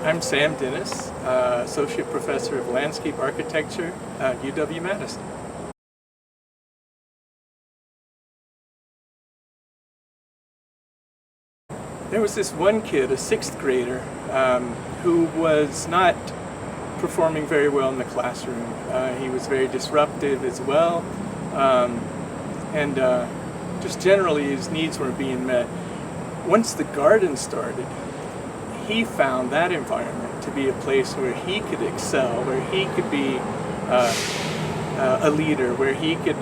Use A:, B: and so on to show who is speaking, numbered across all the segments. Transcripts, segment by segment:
A: I'm Sam Dennis, Associate Professor of Landscape Architecture at UW-Madison. There was this one kid, a sixth grader, who was not performing very well in the classroom. He was very disruptive as well, and just generally his needs weren't being met. Once the garden started, he found that environment to be a place where he could excel, where he could be a leader, where he could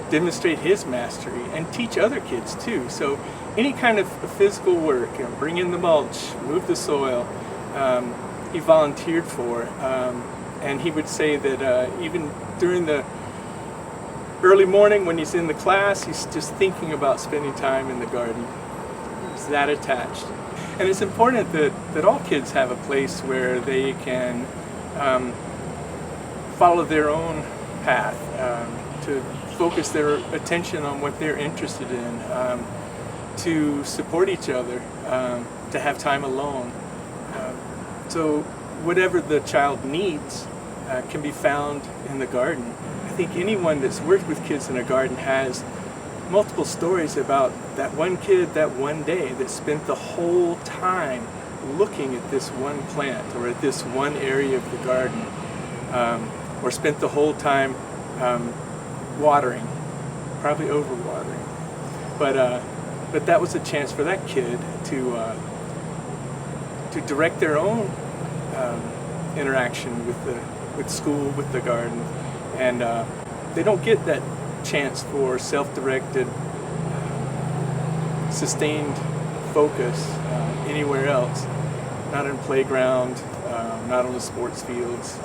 A: demonstrate his mastery and teach other kids too. So any kind of physical work, bring in the mulch, move the soil, he volunteered for. And he would say that even during the early morning when he's in the class, he's just thinking about spending time in the garden. He's that attached. And it's important that all kids have a place where they can follow their own path, to focus their attention on what they're interested in, to support each other, to have time alone. So whatever the child needs can be found in the garden. I think anyone that's worked with kids in a garden has multiple stories about that one kid that one day that spent the whole time looking at this one plant or at this one area of the garden, or spent the whole time watering, probably overwatering. But that was a chance for that kid to direct their own interaction with school, with the garden, and they don't get that chance for self-directed, sustained focus anywhere else. Not in a playground, not on the sports fields.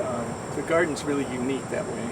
A: The garden's really unique that way.